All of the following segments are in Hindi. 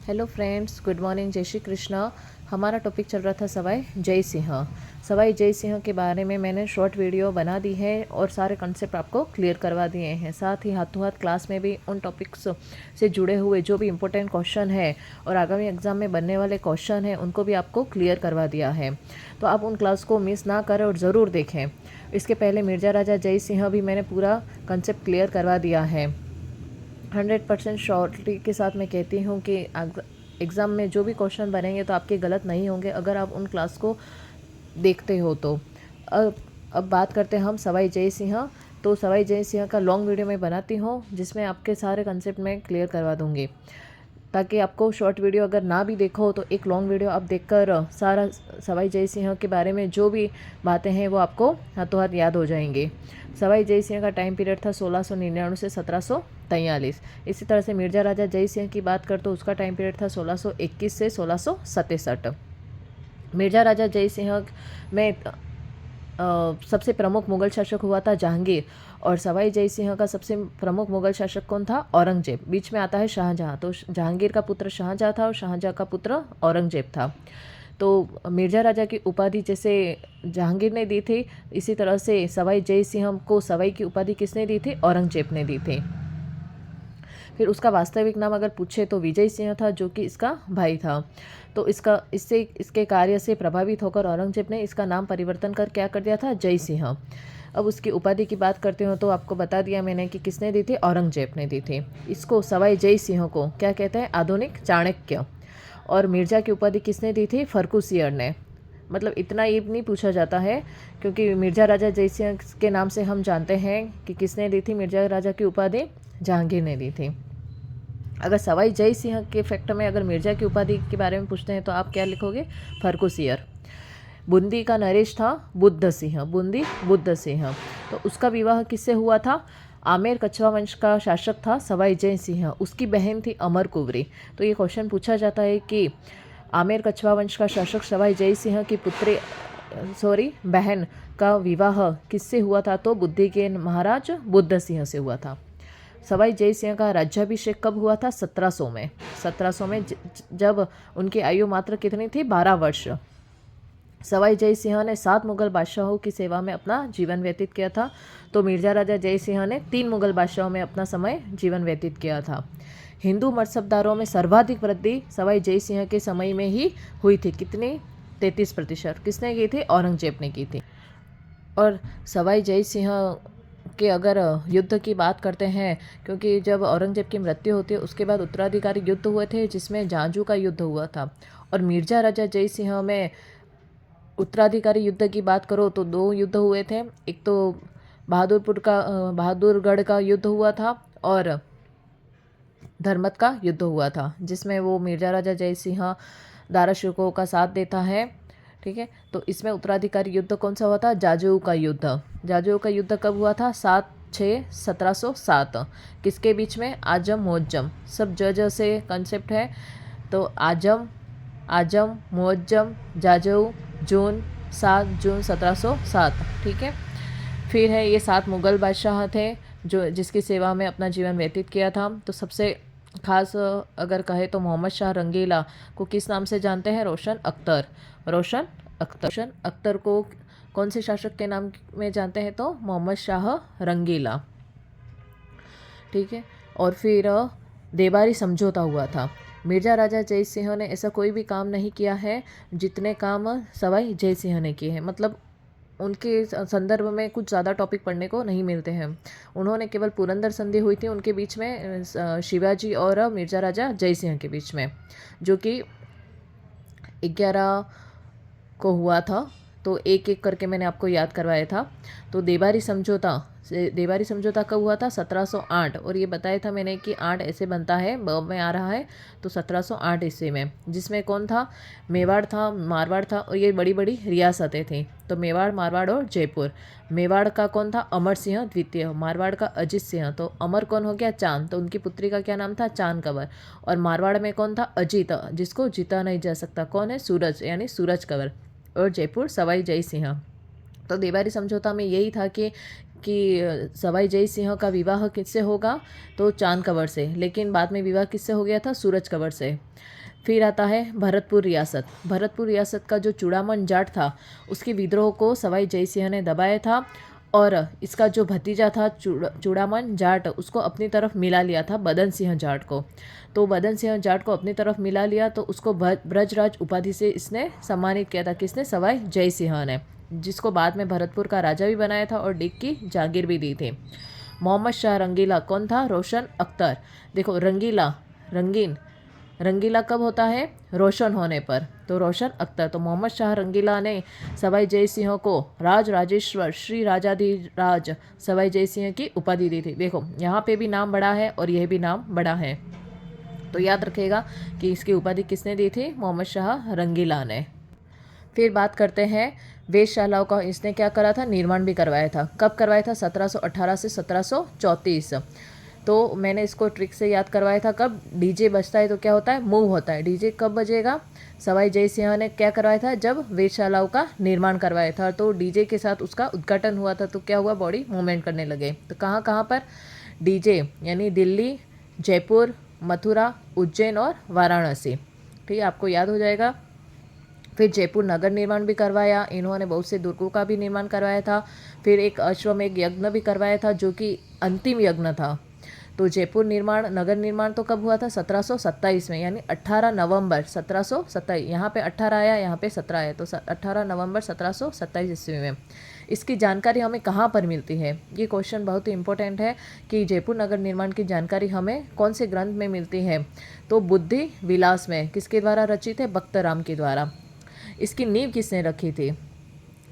हेलो फ्रेंड्स, गुड मॉर्निंग, जय श्री कृष्ण। हमारा टॉपिक चल रहा था सवाई जय सिंह। सवाई जय सिंह के बारे में मैंने शॉर्ट वीडियो बना दी है और सारे कंसेप्ट आपको क्लियर करवा दिए हैं। साथ ही हाथों हाथ क्लास में भी उन टॉपिक्स से जुड़े हुए जो भी इम्पोर्टेंट क्वेश्चन है और आगामी एग्जाम में बनने वाले क्वेश्चन हैं उनको भी आपको क्लियर करवा दिया है। तो आप उन क्लास को मिस ना करें और ज़रूर देखें। इसके पहले मिर्ज़ा राजा जय सिंह भी मैंने पूरा कंसेप्ट क्लियर करवा दिया है। 100% श्योरिटी के साथ मैं कहती हूँ कि एग्ज़ाम में जो भी क्वेश्चन बनेंगे तो आपके गलत नहीं होंगे अगर आप उन क्लास को देखते हो तो। अब बात करते हैं हम सवाई जय सिंह। तो सवाई जय सिंह का लॉन्ग वीडियो मैं बनाती हूँ जिसमें आपके सारे कंसेप्ट मैं क्लियर करवा दूँगी, ताकि आपको शॉर्ट वीडियो अगर ना भी देखो तो एक लॉन्ग वीडियो आप देखकर सारा सवाई जय सिंह के बारे में जो भी बातें हैं वो आपको हाथों हाथ याद हो जाएंगे। सवाई जय सिंह का टाइम पीरियड था 1699 से 1743। इसी तरह से मिर्ज़ा राजा जय सिंह की बात कर तो उसका टाइम पीरियड था 1621 से 1667। मिर्ज़ा राजा जय सिंह में सबसे प्रमुख मुगल शासक हुआ था जहांगीर, और सवाई जय सिंह का सबसे प्रमुख मुगल शासक कौन था? औरंगजेब। बीच में आता है शाहजहां। तो जहांगीर का पुत्र शाहजहां था और शाहजहां का पुत्र औरंगजेब था। तो मिर्ज़ा राजा की उपाधि जैसे जहांगीर ने दी थी, इसी तरह से सवाई जय सिंह को सवाई की उपाधि किसने दी थी? औरंगजेब ने दी थी। फिर उसका वास्तविक नाम अगर पूछे तो विजय सिंह था, जो कि इसका भाई था। तो इसके कार्य से प्रभावित होकर औरंगजेब ने इसका नाम परिवर्तन कर क्या कर दिया था? जय सिंह। अब उसकी उपाधि की बात करते हो तो आपको बता दिया मैंने कि किसने दी थी? औरंगजेब ने दी थी। इसको सवाई जय सिंह को क्या कहते हैं? आधुनिक चाणक्य। और मिर्ज़ा की उपाधि किसने दी थी? फर्रुखसियर ने। मतलब इतना ही नहीं पूछा जाता है, क्योंकि मिर्ज़ा राजा जय सिंह के नाम से हम जानते हैं कि किसने दी थी मिर्ज़ा राजा की उपाधि? जहांगीर ने दी थी। अगर सवाई जय सिंह के फैक्ट में अगर मिर्ज़ा की उपाधि के बारे में पूछते हैं तो आप क्या लिखोगे? फर्रुखसियर। बूंदी का नरेश था बुद्ध सिंह। बूंदी बुद्ध सिंह। तो उसका विवाह किससे हुआ था? आमेर कछवा वंश का शासक था सवाई जय सिंह, उसकी बहन थी अमर कुंवरी। तो ये क्वेश्चन पूछा जाता है कि आमेर कछवा वंश का शासक सवाई जय सिंह की बहन का विवाह किससे हुआ था? तो बुद्धि के महाराज बुद्ध सिंह से हुआ था। सवाई जय सिंह का राज्याभिषेक कब हुआ था? 1700 में। 1700 में जब उनकी आयु मात्र कितनी थी? 12 वर्ष। सवाई जय सिंह ने 7 मुगल बादशाहों की सेवा में अपना जीवन व्यतीत किया था। तो मिर्ज़ा राजा जय सिंह ने 3 मुगल बादशाहों में अपना समय जीवन व्यतीत किया था। हिंदू मरसबदारों में सर्वाधिक वृद्धि सवाई जय सिंह के समय में ही हुई थी। कितनी? 33%। किसने की थी? औरंगजेब ने की थी। और सवाई जय सिंह के अगर युद्ध की बात करते हैं, क्योंकि जब औरंगजेब की मृत्यु होती है उसके बाद उत्तराधिकारी युद्ध हुए थे जिसमें जांजू का युद्ध हुआ था। और मिर्ज़ा राजा जय सिंह में उत्तराधिकारी युद्ध की बात करो तो 2 युद्ध हुए थे। एक तो बहादुरगढ़ का युद्ध हुआ था और धर्मत का युद्ध हुआ था, जिसमें वो मिर्ज़ा राजा जय सिंह दारा शिकोह का साथ देता है। ठीक है, तो इसमें उत्तराधिकारी युद्ध कौन सा हुआ था? जाजू का युद्ध। जाजू का युद्ध कब हुआ था? 7/6/1707। किसके बीच में? आजम मुअज्जम। सब ज से कंसेप्ट है। तो आजम मुअज्जम जाजू जून 7 जून 1707। ठीक है। फिर है ये 7 मुगल बादशाह थे जो जिसकी सेवा में अपना जीवन व्यतीत किया था। तो सबसे खास अगर कहे तो मोहम्मद शाह रंगीला को किस नाम से जानते हैं? रोशन अख्तर। रोशन अख्तर को कौन से शासक के नाम में जानते हैं? तो मोहम्मद शाह रंगीला। ठीक है। और फिर देबारी समझौता हुआ था। मिर्ज़ा राजा जय सिंह ने ऐसा कोई भी काम नहीं किया है जितने काम सवाई जय सिंह ने किए हैं। मतलब उनके संदर्भ में कुछ ज़्यादा टॉपिक पढ़ने को नहीं मिलते हैं। उन्होंने केवल पुरंदर संधि हुई थी उनके बीच में, शिवाजी और मिर्ज़ा राजा जय सिंह के बीच में, जो कि 11 को हुआ था। तो एक एक करके मैंने आपको याद करवाया था। तो देबारी समझौता कब हुआ था? 1708। और ये बताया था मैंने कि 8 ऐसे बनता है, ब में आ रहा है, तो 1708 ईस्वी में। जिसमें कौन था? मेवाड़ था, मारवाड़ था, और ये बड़ी बड़ी रियासतें थीं। तो मेवाड़, मारवाड़ और जयपुर। मेवाड़ का कौन था? अमर सिंह द्वितीय। मारवाड़ का अजित सिंह। तो अमर कौन हो गया? चांद। तो उनकी पुत्री का क्या नाम था? चांद कंवर। और मारवाड़ में कौन था? अजित, जिसको जीता नहीं जा सकता। कौन है? सूरज, यानी सूरज कंवर। और जयपुर सवाई जय सिंह। तो देवारी समझौता में यही था कि कि सवाई जय सिंह का विवाह किससे होगा, तो चांद कंवर से, लेकिन बाद में विवाह किससे हो गया था, सूरज कंवर से। फिर आता है भरतपुर रियासत। भरतपुर रियासत का जो चूड़ामन जाट था उसके विद्रोह को सवाई जय सिंह ने दबाया था और इसका जो भतीजा था चूड़ामन जाट उसको अपनी तरफ मिला लिया था बदन सिंह जाट को। तो बदन सिंह जाट को अपनी तरफ मिला लिया तो उसको ब्रजराज उपाधि से इसने सम्मानित किया था। किसने, सवाई जय सिंह ने, जिसको बाद में भरतपुर का राजा भी बनाया था और डिग की जागीर भी दी थी। मोहम्मद शाह रंगीला कौन था, रोशन अख्तर। देखो रंगीला, रंगीन, रंगीला कब होता है, रोशन होने पर, तो रोशन अख्तर। तो मोहम्मद शाह रंगीला ने सवाई जय सिंह को राज राजेश्वर श्री राजाधिराज सवाई जय सिंह की उपाधि दी थी। देखो यहाँ पे भी नाम बड़ा है और यह भी नाम बड़ा है, तो याद रखेगा कि इसकी उपाधि किसने दी थी, मोहम्मद शाह रंगीला ने। फिर बात करते हैं वेधशालाओं का। इसने क्या करा था, निर्माण भी करवाया था। कब करवाया था, 1718 से 1734। तो मैंने इसको ट्रिक से याद करवाया था। कब डीजे बजता है तो क्या होता है, मूव होता है। डीजे कब बजेगा, सवाई जय सिंह ने क्या करवाया था, जब वेधशालाओं का निर्माण करवाया था। तो डीजे के साथ उसका उद्घाटन हुआ था तो क्या हुआ, बॉडी मूवमेंट करने लगे। तो कहाँ कहाँ पर डीजे, यानी दिल्ली, जयपुर, मथुरा, उज्जैन और वाराणसी। ठीक है, आपको याद हो जाएगा। फिर जयपुर नगर निर्माण भी करवाया इन्होंने, बहुत से दुर्गों का भी निर्माण करवाया था। फिर एक अश्वमेध यज्ञ भी करवाया था जो कि अंतिम यज्ञ था। तो जयपुर निर्माण, नगर निर्माण तो कब हुआ था, 1727 में, यानी 18 नवंबर 1727। यहाँ पे 18 आया, यहाँ पे 17 आया, तो 18 नवंबर 1727 ईस्वी में। इसकी जानकारी हमें कहाँ पर मिलती है, ये क्वेश्चन बहुत ही इंपॉर्टेंट है कि जयपुर नगर निर्माण की जानकारी हमें कौन से ग्रंथ में मिलती है। तो बुद्धि विलास में, किसके द्वारा रचित है, भक्तराम के द्वारा। इसकी नींव किसने रखी थी,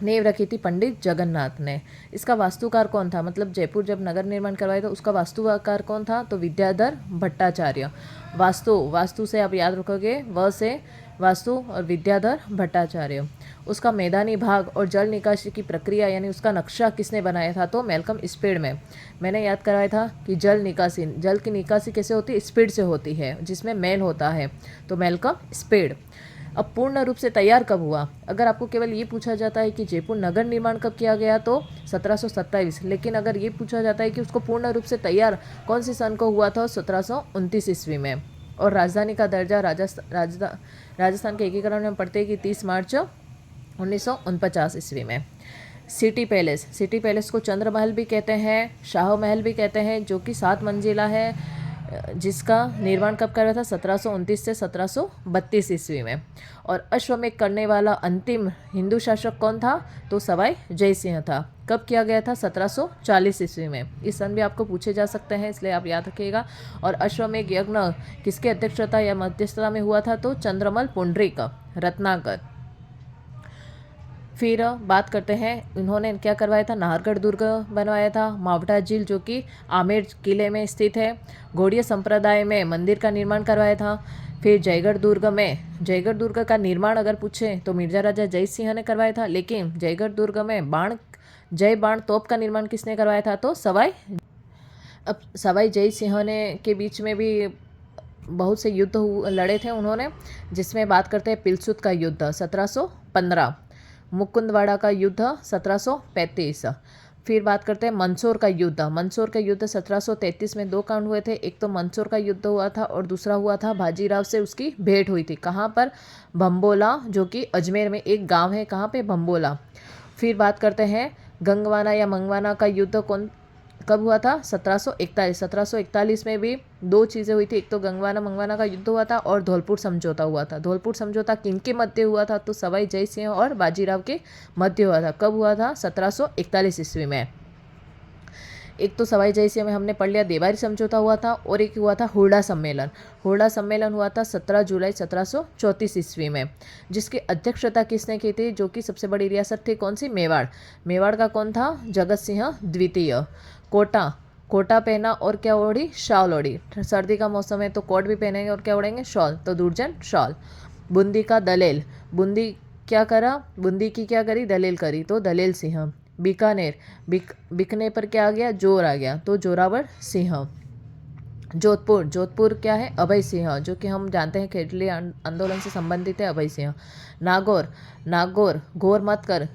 नींव रखी थी पंडित जगन्नाथ ने। इसका वास्तुकार कौन था, मतलब जयपुर जब नगर निर्माण करवाया तो उसका वास्तुकार कौन था, तो विद्याधर भट्टाचार्य। वास्तु से आप याद रखोगे, व से वास्तु और विद्याधर भट्टाचार्य। उसका मैदानी भाग और जल निकासी की प्रक्रिया यानी उसका नक्शा किसने बनाया था, तो मैल्कम स्पीड में। मैंने याद कराया था कि जल निकासी, जल की निकासी कैसे होती है, स्पीड से होती है, जिसमें मैल होता है, तो मैल्कम स्पीड। अब पूर्ण रूप से तैयार कब हुआ, अगर आपको केवल ये पूछा जाता है कि जयपुर नगर निर्माण कब किया गया तो 1727, लेकिन अगर ये पूछा जाता है कि उसको पूर्ण रूप से तैयार कौन सी सन को हुआ था, 1729 ईस्वी में। और राजधानी का दर्जा राजस्थान के एकीकरण में पढ़ते हैं कि 30 मार्च 1949 ईस्वी में। सिटी पैलेस, सिटी पैलेस को चंद्र महल भी कहते हैं, शाह महल भी कहते हैं, जो कि 7 मंजिला है, जिसका निर्माण कब करा था, 1729 से 1732 ईस्वी में। और अश्वमेध करने वाला अंतिम हिंदू शासक कौन था, तो सवाई जय सिंह था। कब किया गया था, 1740 ईस्वी में। इस सन भी आपको पूछे जा सकते हैं, इसलिए आप याद रखिएगा। और अश्वमेध यज्ञ किसके अध्यक्षता या मध्यस्थता में हुआ था, तो चंद्रमल पुंडरीक रत्नाकर। फिर बात करते हैं, इन्होंने क्या करवाया था, नाहरगढ़ दुर्ग बनवाया था, मावटा झील जो कि आमेर किले में स्थित है, गौड़िया संप्रदाय में मंदिर का निर्माण करवाया था। फिर जयगढ़ दुर्ग का निर्माण अगर पूछे तो मिर्जा राजा जय सिंह ने करवाया था, लेकिन जयगढ़ दुर्ग में बाण तोप का निर्माण किसने करवाया था, तो सवाई जय सिंह ने के बीच में भी बहुत से युद्ध लड़े थे उन्होंने, जिसमें बात करते हैं पिलसुत का युद्ध 1715, मुकुंदवाड़ा का युद्ध 1735। फिर बात करते हैं मंदसौर का युद्ध 1733 में 2 कांड हुए थे। एक तो मंदसौर का युद्ध हुआ था और दूसरा हुआ था बाजीराव से उसकी भेंट हुई थी। कहाँ पर, भंबोला, जो कि अजमेर में एक गांव है, कहाँ पे, भंबोला। फिर बात करते हैं गंगवाना या मंगवाना का युद्ध कब हुआ था, 1741 में भी 2 चीज़ें हुई थी। एक तो गंगवाना मंगवाना का युद्ध हुआ था और धौलपुर समझौता हुआ था। धौलपुर समझौता किनके मध्य हुआ था, तो सवाई जय सिंह और बाजीराव के मध्य हुआ था। कब हुआ था, 1741 ईस्वी में। एक तो सवाई जय सिंह में हमने पढ़ लिया देवारी समझौता हुआ था, और एक हुआ था हुरडा सम्मेलन हुआ था 17 जुलाई 1734 ईस्वी में, जिसकी अध्यक्षता किसने की थी, जो कि सबसे बड़ी रियासत थी कौन सी, मेवाड़ का कौन था, जगत सिंह द्वितीय। कोटा पहना और क्या ओढ़ी, शॉल ओढ़ी। सर्दी का मौसम है तो कोट भी पहनेंगे और क्या ओढ़ेंगे, शॉल, तो दुर्जन शॉल। बूंदी का दलेल, बूंदी की क्या करी, दलेल करी, तो दलेल सिंह। बीकानेर, बिकने पर क्या आ गया, जोर आ गया, तो जोरावर सिंह। जोधपुर क्या है, अभय सिंह, जो कि हम जानते हैं खेतली आंदोलन से संबंधित है, अभय सिंह। नागौर, घोर मत कर,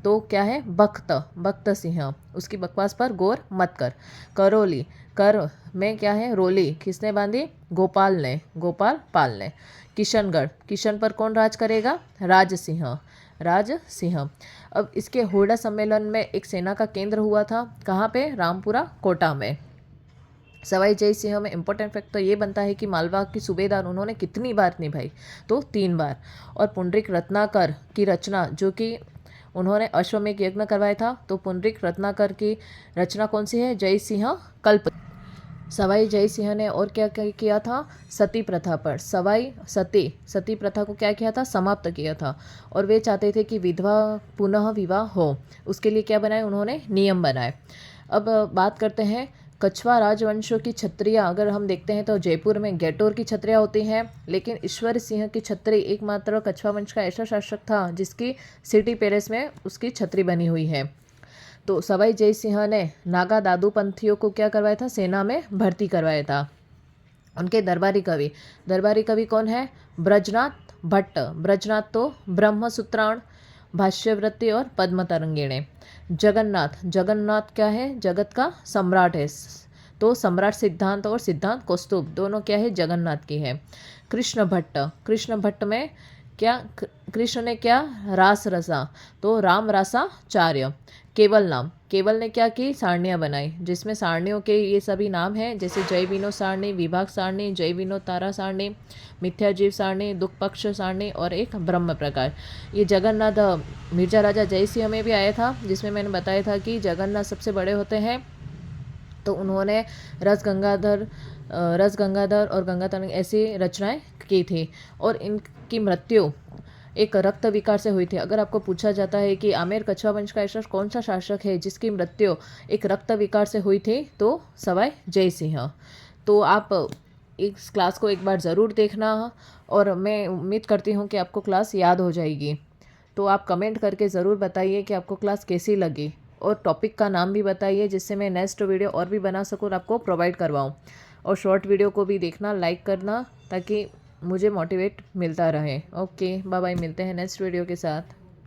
तो क्या है बख्त, बख्त सिंह, उसकी बकवास पर गौर मत कर। करौली, कर में क्या है रोली, किसने बांधी, गोपाल ने, गोपाल पाल ने। किशनगढ़, किशन पर कौन राज करेगा, राज सिंह, राज सिंह। अब इसके होड़ा सम्मेलन में एक सेना का केंद्र हुआ था, कहाँ पे, रामपुरा कोटा में। सवाई जय सिंह में इंपॉर्टेंट फैक्ट तो ये बनता है कि मालवा की सूबेदार उन्होंने कितनी बार निभाई, तो 3 बार। और पुंडरीक रत्नाकर की रचना, जो कि उन्होंने अश्वमेध यज्ञ करवाया था, तो पुंडरीक रत्नाकर की रचना कौन सी है, जय सिंह कल्प। सवाई जय सिंह ने और क्या क्या किया था, सती प्रथा पर, सवाई सती प्रथा को क्या किया था, समाप्त किया था। और वे चाहते थे कि विधवा पुनः विवाह हो, उसके लिए क्या बनाए उन्होंने, नियम बनाए। अब बात करते हैं कछवा राजवंशों की छत्रियाँ। अगर हम देखते हैं तो जयपुर में गेटोर की छत्रियाँ होती हैं, लेकिन ईश्वर सिंह की छत्री एकमात्र कछवा वंश का ऐसा शासक था जिसकी सिटी पैलेस में उसकी छत्री बनी हुई है। तो सवाई जय सिंह ने नागा दादू पंथियों को क्या करवाया था, सेना में भर्ती करवाया था। उनके दरबारी कवि कौन है, ब्रजनाथ भट्ट। ब्रजनाथ तो ब्रह्मसूत्राण, भाष्यवृत्ति और पद्म तरंगिणी। जगन्नाथ क्या है, जगत का सम्राट है, तो सम्राट सिद्धांत और सिद्धांत कौस्तुभ दोनों क्या है, जगन्नाथ की है। कृष्ण भट्ट में क्या, कृष्ण ने क्या रास रसा, तो राम रासाचार्य। केवल ने क्या की, सारणियाँ बनाई, जिसमें सारणियों के ये सभी नाम हैं, जैसे जय विनोद सारणी, विभाग सारणी, जय विनोद तारा सारणी, मिथ्याजीव सारणी, दुख पक्ष सारणी और एक ब्रह्म प्रकार। ये जगन्नाथ मिर्जा राजा जय सिंह में भी आया था, जिसमें मैंने बताया था कि जगन्नाथ सबसे बड़े होते हैं, तो उन्होंने रस गंगाधर और गंगा तरंग ऐसी रचनाएं की थी। और इनकी मृत्यु एक रक्त विकार से हुई थी। अगर आपको पूछा जाता है कि आमेर कछवा वंश का ऐसा कौन सा शासक है जिसकी मृत्यु एक रक्त विकार से हुई थी, तो सवाई जय सिंह। तो आप इस क्लास को एक बार ज़रूर देखना, और मैं उम्मीद करती हूँ कि आपको क्लास याद हो जाएगी। तो आप कमेंट करके ज़रूर बताइए कि आपको क्लास कैसी लगी, और टॉपिक का नाम भी बताइए, जिससे मैं नेक्स्ट वीडियो और भी बना सकूँ और आपको प्रोवाइड करवाऊँ। और शॉर्ट वीडियो को भी देखना, लाइक करना, ताकि मुझे मोटिवेट मिलता रहे। ओके, बाय बाय, मिलते हैं नेक्स्ट वीडियो के साथ।